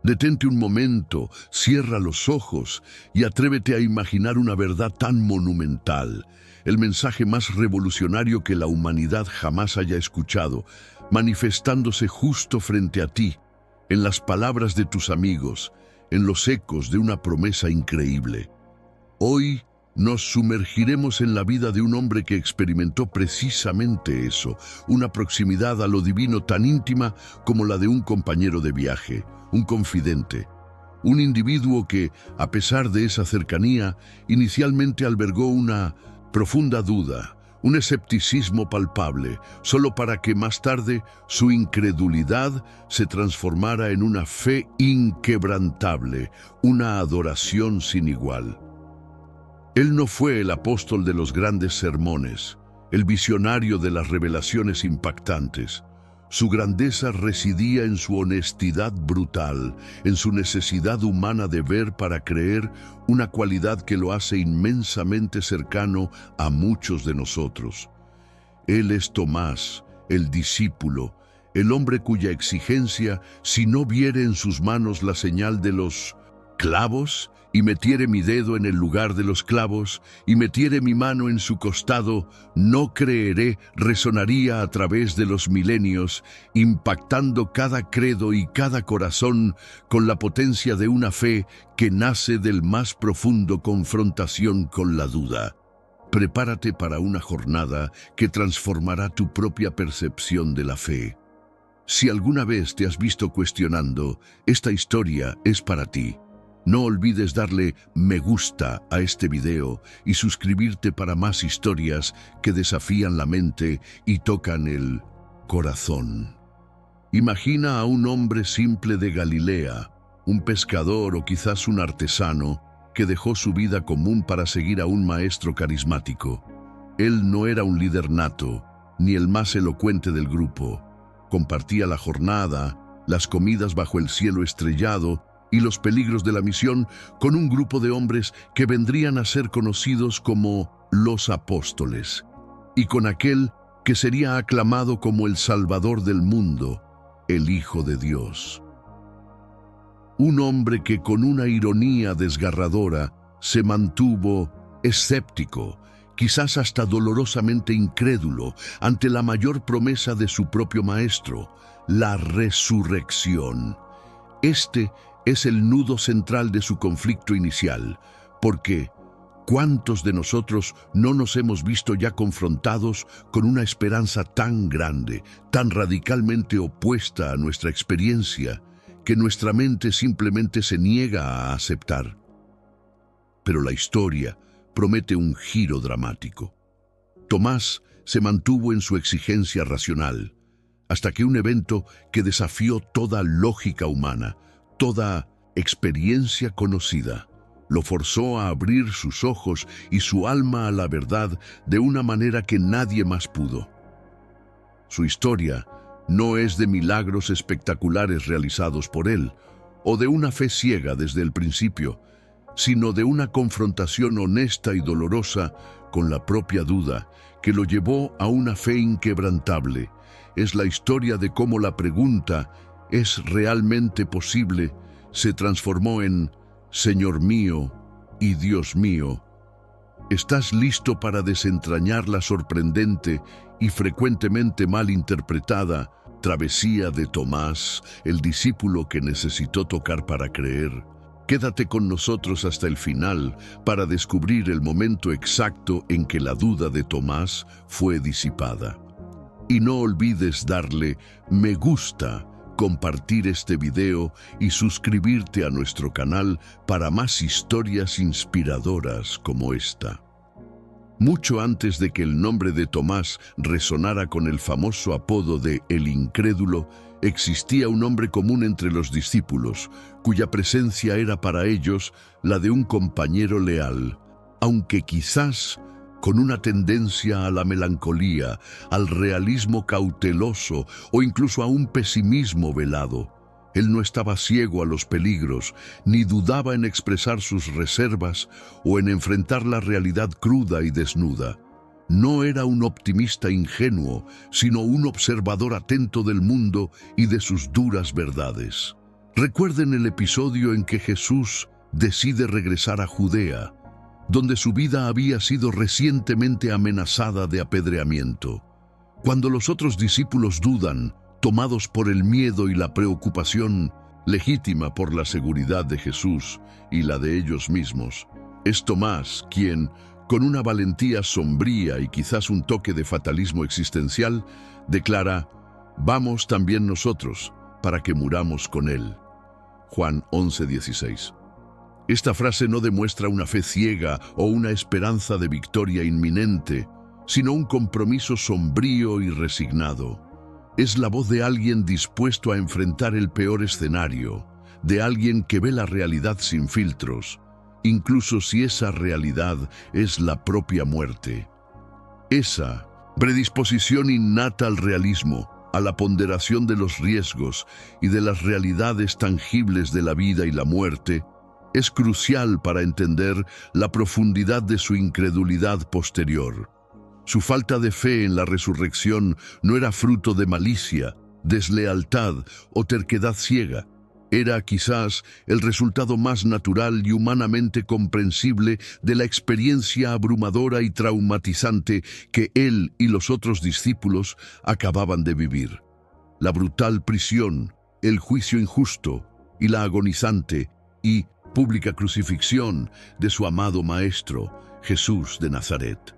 Detente un momento, cierra los ojos y atrévete a imaginar una verdad tan monumental, el mensaje más revolucionario que la humanidad jamás haya escuchado, manifestándose justo frente a ti, en las palabras de tus amigos, en los ecos de una promesa increíble. Hoy nos sumergiremos en la vida de un hombre que experimentó precisamente eso, una proximidad a lo divino tan íntima como la de un compañero de viaje, un confidente, un individuo que, a pesar de esa cercanía, inicialmente albergó una profunda duda, un escepticismo palpable, solo para que más tarde su incredulidad se transformara en una fe inquebrantable, una adoración sin igual. Él no fue el apóstol de los grandes sermones, el visionario de las revelaciones impactantes. Su grandeza residía en su honestidad brutal, en su necesidad humana de ver para creer, una cualidad que lo hace inmensamente cercano a muchos de nosotros. Él es Tomás, el discípulo, el hombre cuya exigencia, si no viere en sus manos la señal de los clavos, y metiere mi dedo en el lugar de los clavos, y metiere mi mano en su costado, no creeré, resonaría a través de los milenios, impactando cada credo y cada corazón con la potencia de una fe que nace del más profundo confrontación con la duda. Prepárate para una jornada que transformará tu propia percepción de la fe. Si alguna vez te has visto cuestionando, esta historia es para ti. No olvides darle me gusta a este video y suscribirte para más historias que desafían la mente y tocan el corazón. Imagina a un hombre simple de Galilea, un pescador o quizás un artesano que dejó su vida común para seguir a un maestro carismático. Él no era un líder nato, ni el más elocuente del grupo. Compartía la jornada, las comidas bajo el cielo estrellado y los peligros de la misión con un grupo de hombres que vendrían a ser conocidos como los apóstoles, y con aquel que sería aclamado como el Salvador del mundo, el Hijo de Dios. Un hombre que con una ironía desgarradora se mantuvo escéptico, quizás hasta dolorosamente incrédulo, ante la mayor promesa de su propio maestro, la resurrección. Este es el nudo central de su conflicto inicial, porque ¿cuántos de nosotros no nos hemos visto ya confrontados con una esperanza tan grande, tan radicalmente opuesta a nuestra experiencia, que nuestra mente simplemente se niega a aceptar? Pero la historia promete un giro dramático. Tomás se mantuvo en su exigencia racional, hasta que un evento que desafió toda lógica humana, toda experiencia conocida, lo forzó a abrir sus ojos y su alma a la verdad de una manera que nadie más pudo. Su historia no es de milagros espectaculares realizados por él, o de una fe ciega desde el principio, sino de una confrontación honesta y dolorosa con la propia duda que lo llevó a una fe inquebrantable. Es la historia de cómo la pregunta ¿es realmente posible? Se transformó en Señor mío y Dios mío. ¿Estás listo para desentrañar la sorprendente y frecuentemente mal interpretada travesía de Tomás, el discípulo que necesitó tocar para creer? Quédate con nosotros hasta el final para descubrir el momento exacto en que la duda de Tomás fue disipada. Y no olvides darle me gusta, compartir este video y suscribirte a nuestro canal para más historias inspiradoras como esta. Mucho antes de que el nombre de Tomás resonara con el famoso apodo de El Incrédulo, existía un hombre común entre los discípulos, cuya presencia era para ellos la de un compañero leal, aunque quizás con una tendencia a la melancolía, al realismo cauteloso o incluso a un pesimismo velado. Él no estaba ciego a los peligros, ni dudaba en expresar sus reservas o en enfrentar la realidad cruda y desnuda. No era un optimista ingenuo, sino un observador atento del mundo y de sus duras verdades. Recuerden el episodio en que Jesús decide regresar a Judea, donde su vida había sido recientemente amenazada de apedreamiento. Cuando los otros discípulos dudan, tomados por el miedo y la preocupación legítima por la seguridad de Jesús y la de ellos mismos, es Tomás quien, con una valentía sombría y quizás un toque de fatalismo existencial, declara: «Vamos también nosotros, para que muramos con él». Juan 11:16. Esta frase no demuestra una fe ciega o una esperanza de victoria inminente, sino un compromiso sombrío y resignado. Es la voz de alguien dispuesto a enfrentar el peor escenario, de alguien que ve la realidad sin filtros, incluso si esa realidad es la propia muerte. Esa predisposición innata al realismo, a la ponderación de los riesgos y de las realidades tangibles de la vida y la muerte, es crucial para entender la profundidad de su incredulidad posterior. Su falta de fe en la resurrección no era fruto de malicia, deslealtad o terquedad ciega. Era quizás el resultado más natural y humanamente comprensible de la experiencia abrumadora y traumatizante que él y los otros discípulos acababan de vivir. La brutal prisión, el juicio injusto y la agonizante y pública crucifixión de su amado Maestro, Jesús de Nazaret.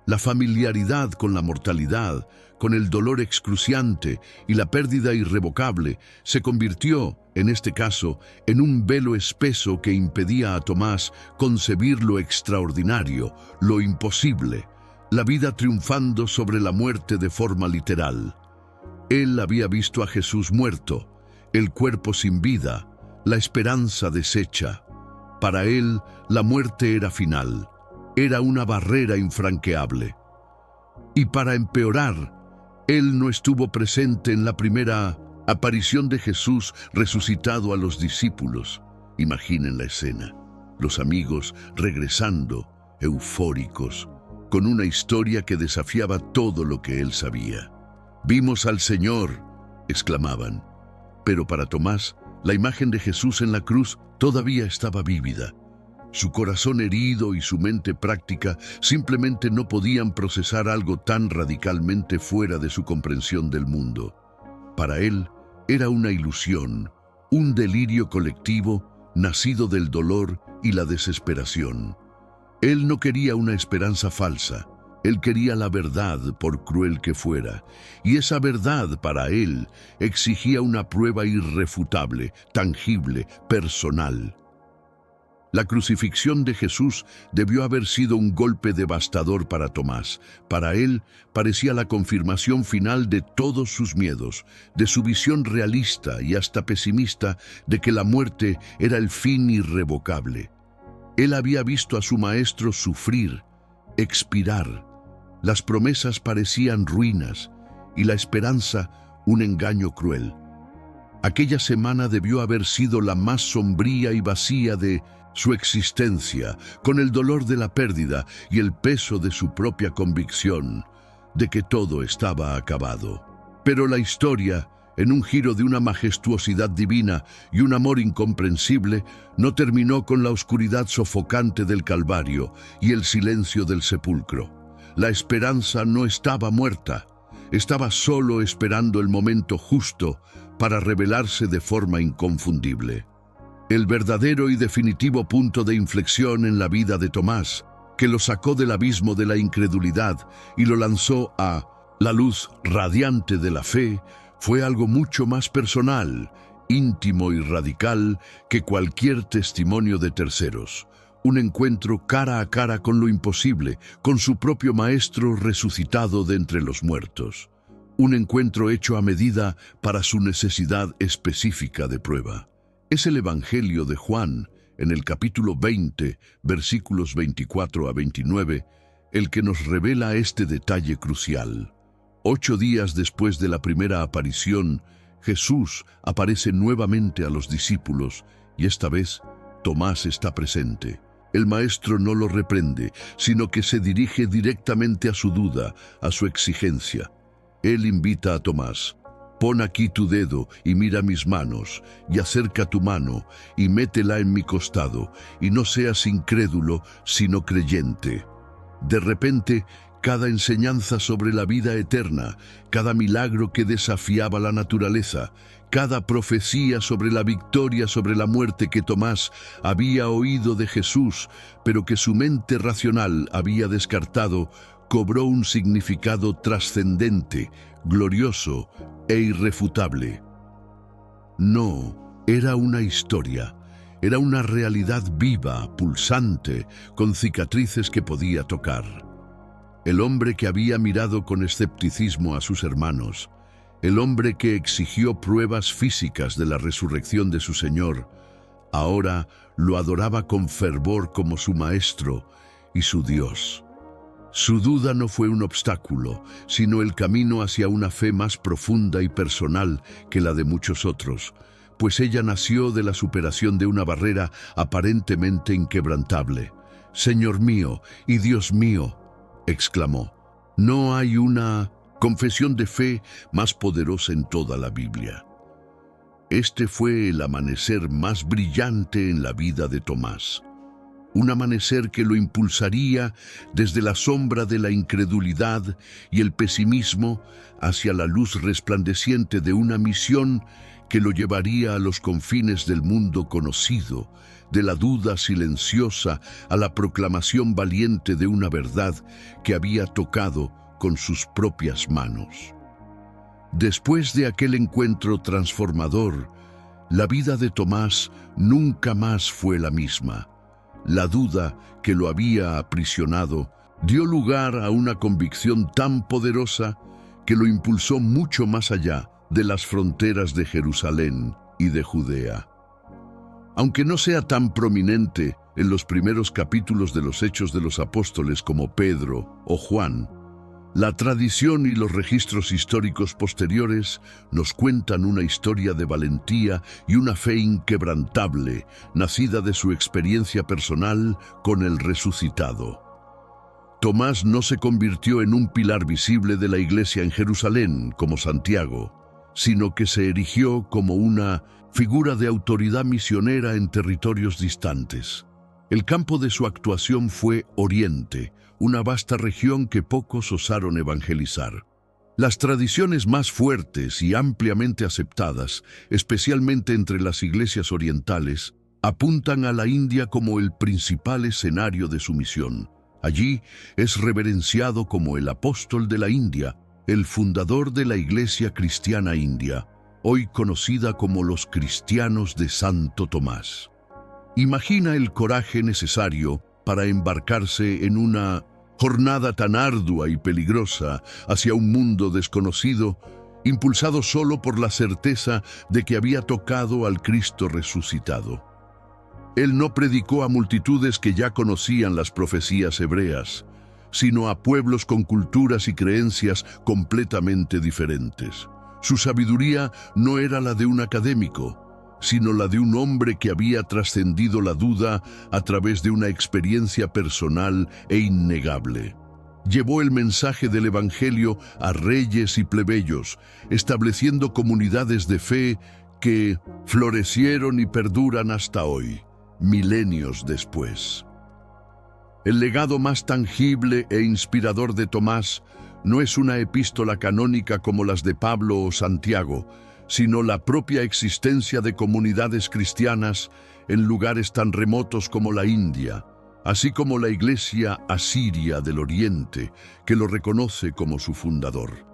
La familiaridad con la mortalidad, con el dolor excruciante y la pérdida irrevocable, se convirtió, en este caso, en un velo espeso que impedía a Tomás concebir lo extraordinario, lo imposible, la vida triunfando sobre la muerte de forma literal. Él había visto a Jesús muerto, el cuerpo sin vida, la esperanza deshecha. Para él, la muerte era final. Era una barrera infranqueable. Y para empeorar, él no estuvo presente en la primera aparición de Jesús resucitado a los discípulos. Imaginen la escena. Los amigos regresando, eufóricos, con una historia que desafiaba todo lo que él sabía. «Vimos al Señor», exclamaban. Pero para Tomás, la imagen de Jesús en la cruz todavía estaba vívida. Su corazón herido y su mente práctica simplemente no podían procesar algo tan radicalmente fuera de su comprensión del mundo. Para él era una ilusión, un delirio colectivo nacido del dolor y la desesperación. Él no quería una esperanza falsa, él quería la verdad por cruel que fuera, y esa verdad para él exigía una prueba irrefutable, tangible, personal. La crucifixión de Jesús debió haber sido un golpe devastador para Tomás. Para él parecía la confirmación final de todos sus miedos, de su visión realista y hasta pesimista de que la muerte era el fin irrevocable. Él había visto a su maestro sufrir, expirar. Las promesas parecían ruinas y la esperanza un engaño cruel. Aquella semana debió haber sido la más sombría y vacía de su existencia, con el dolor de la pérdida y el peso de su propia convicción de que todo estaba acabado. Pero la historia, en un giro de una majestuosidad divina y un amor incomprensible, no terminó con la oscuridad sofocante del Calvario y el silencio del sepulcro. La esperanza no estaba muerta, estaba solo esperando el momento justo para revelarse de forma inconfundible. El verdadero y definitivo punto de inflexión en la vida de Tomás, que lo sacó del abismo de la incredulidad y lo lanzó a la luz radiante de la fe, fue algo mucho más personal, íntimo y radical que cualquier testimonio de terceros. Un encuentro cara a cara con lo imposible, con su propio Maestro resucitado de entre los muertos. Un encuentro hecho a medida para su necesidad específica de prueba. Es el Evangelio de Juan, en el capítulo 20, versículos 24 a 29, el que nos revela este detalle crucial. 8 días después de la primera aparición, Jesús aparece nuevamente a los discípulos y esta vez Tomás está presente. El Maestro no lo reprende, sino que se dirige directamente a su duda, a su exigencia. Él invita a Tomás: Pon aquí tu dedo y mira mis manos, y acerca tu mano y métela en mi costado, y no seas incrédulo, sino creyente. De repente, cada enseñanza sobre la vida eterna, cada milagro que desafiaba la naturaleza, cada profecía sobre la victoria sobre la muerte que Tomás había oído de Jesús, pero que su mente racional había descartado, cobró un significado trascendente, glorioso e irrefutable. No, era una historia, era una realidad viva, pulsante, con cicatrices que podía tocar. El hombre que había mirado con escepticismo a sus hermanos, el hombre que exigió pruebas físicas de la resurrección de su Señor, ahora lo adoraba con fervor como su Maestro y su Dios. Su duda no fue un obstáculo, sino el camino hacia una fe más profunda y personal que la de muchos otros, pues ella nació de la superación de una barrera aparentemente inquebrantable. «Señor mío y Dios mío», exclamó. No hay una confesión de fe más poderosa en toda la Biblia. Este fue el amanecer más brillante en la vida de Tomás. Un amanecer que lo impulsaría desde la sombra de la incredulidad y el pesimismo hacia la luz resplandeciente de una misión que lo llevaría a los confines del mundo conocido, de la duda silenciosa a la proclamación valiente de una verdad que había tocado con sus propias manos. Después de aquel encuentro transformador, la vida de Tomás nunca más fue la misma. La duda que lo había aprisionado dio lugar a una convicción tan poderosa que lo impulsó mucho más allá de las fronteras de Jerusalén y de Judea. Aunque no sea tan prominente en los primeros capítulos de los Hechos de los Apóstoles como Pedro o Juan, la tradición y los registros históricos posteriores nos cuentan una historia de valentía y una fe inquebrantable, nacida de su experiencia personal con el resucitado. Tomás no se convirtió en un pilar visible de la iglesia en Jerusalén, como Santiago, sino que se erigió como una figura de autoridad misionera en territorios distantes. El campo de su actuación fue Oriente, una vasta región que pocos osaron evangelizar. Las tradiciones más fuertes y ampliamente aceptadas, especialmente entre las iglesias orientales, apuntan a la India como el principal escenario de su misión. Allí es reverenciado como el apóstol de la India, el fundador de la Iglesia Cristiana India, hoy conocida como los Cristianos de Santo Tomás. Imagina el coraje necesario para embarcarse en una jornada tan ardua y peligrosa hacia un mundo desconocido, impulsado solo por la certeza de que había tocado al Cristo resucitado. Él no predicó a multitudes que ya conocían las profecías hebreas, sino a pueblos con culturas y creencias completamente diferentes. Su sabiduría no era la de un académico, sino la de un hombre que había trascendido la duda a través de una experiencia personal e innegable. Llevó el mensaje del Evangelio a reyes y plebeyos, estableciendo comunidades de fe que florecieron y perduran hasta hoy, milenios después. El legado más tangible e inspirador de Tomás no es una epístola canónica como las de Pablo o Santiago, sino la propia existencia de comunidades cristianas en lugares tan remotos como la India, así como la Iglesia asiria del Oriente, que lo reconoce como su fundador.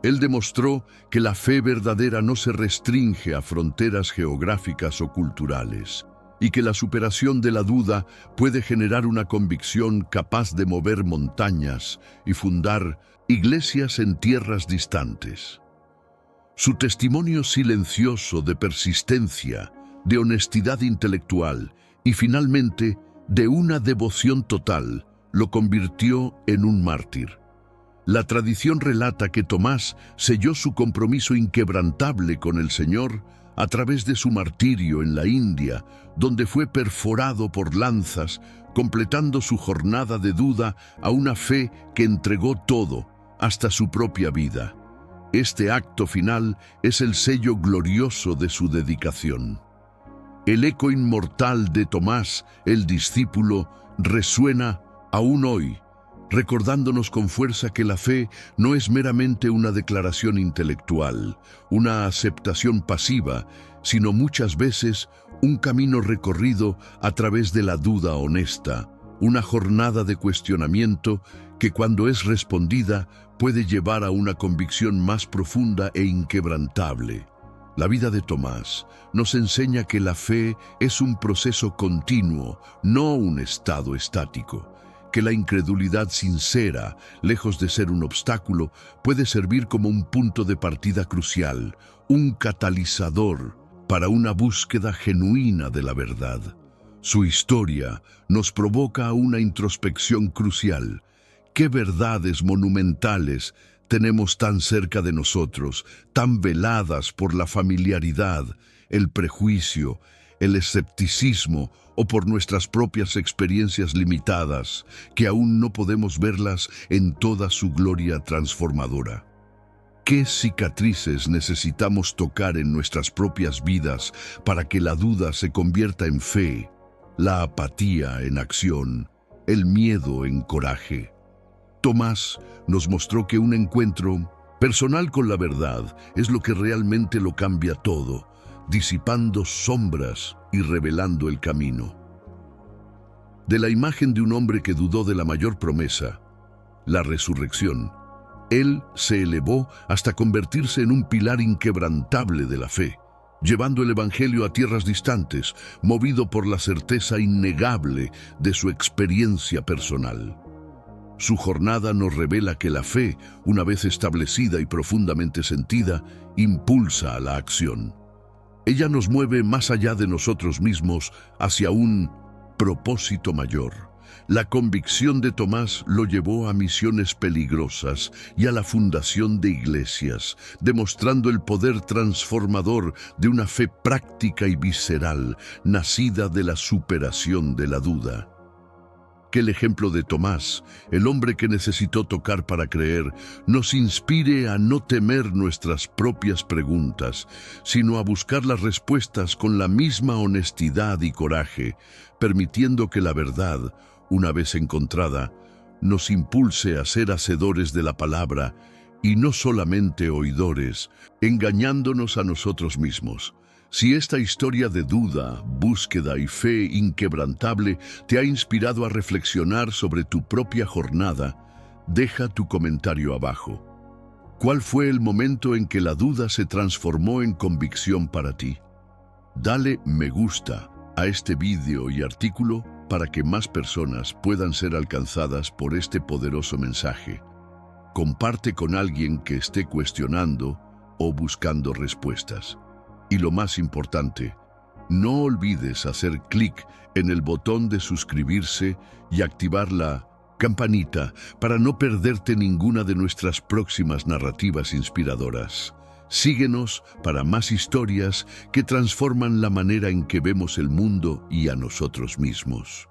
Él demostró que la fe verdadera no se restringe a fronteras geográficas o culturales, y que la superación de la duda puede generar una convicción capaz de mover montañas y fundar iglesias en tierras distantes. Su testimonio silencioso de persistencia, de honestidad intelectual y finalmente de una devoción total lo convirtió en un mártir. La tradición relata que Tomás selló su compromiso inquebrantable con el Señor a través de su martirio en la India, donde fue perforado por lanzas, completando su jornada de duda a una fe que entregó todo, hasta su propia vida. Este acto final es el sello glorioso de su dedicación. El eco inmortal de Tomás, el discípulo, resuena aún hoy, recordándonos con fuerza que la fe no es meramente una declaración intelectual, una aceptación pasiva, sino muchas veces un camino recorrido a través de la duda honesta, una jornada de cuestionamiento que cuando es respondida puede llevar a una convicción más profunda e inquebrantable. La vida de Tomás nos enseña que la fe es un proceso continuo, no un estado estático, que la incredulidad sincera, lejos de ser un obstáculo, puede servir como un punto de partida crucial, un catalizador para una búsqueda genuina de la verdad. Su historia nos provoca a una introspección crucial. ¿Qué verdades monumentales tenemos tan cerca de nosotros, tan veladas por la familiaridad, el prejuicio, el escepticismo o por nuestras propias experiencias limitadas, que aún no podemos verlas en toda su gloria transformadora? ¿Qué cicatrices necesitamos tocar en nuestras propias vidas para que la duda se convierta en fe, la apatía en acción, el miedo en coraje? Tomás nos mostró que un encuentro personal con la verdad es lo que realmente lo cambia todo, disipando sombras y revelando el camino. De la imagen de un hombre que dudó de la mayor promesa, la resurrección, él se elevó hasta convertirse en un pilar inquebrantable de la fe, llevando el Evangelio a tierras distantes, movido por la certeza innegable de su experiencia personal. Su jornada nos revela que la fe, una vez establecida y profundamente sentida, impulsa a la acción. Ella nos mueve más allá de nosotros mismos hacia un propósito mayor. La convicción de Tomás lo llevó a misiones peligrosas y a la fundación de iglesias, demostrando el poder transformador de una fe práctica y visceral, nacida de la superación de la duda. Que el ejemplo de Tomás, el hombre que necesitó tocar para creer, nos inspire a no temer nuestras propias preguntas, sino a buscar las respuestas con la misma honestidad y coraje, permitiendo que la verdad, una vez encontrada, nos impulse a ser hacedores de la palabra y no solamente oidores, engañándonos a nosotros mismos. Si esta historia de duda, búsqueda y fe inquebrantable te ha inspirado a reflexionar sobre tu propia jornada, deja tu comentario abajo. ¿Cuál fue el momento en que la duda se transformó en convicción para ti? Dale me gusta a este vídeo y artículo para que más personas puedan ser alcanzadas por este poderoso mensaje. Comparte con alguien que esté cuestionando o buscando respuestas. Y lo más importante, no olvides hacer clic en el botón de suscribirse y activar la campanita para no perderte ninguna de nuestras próximas narrativas inspiradoras. Síguenos para más historias que transforman la manera en que vemos el mundo y a nosotros mismos.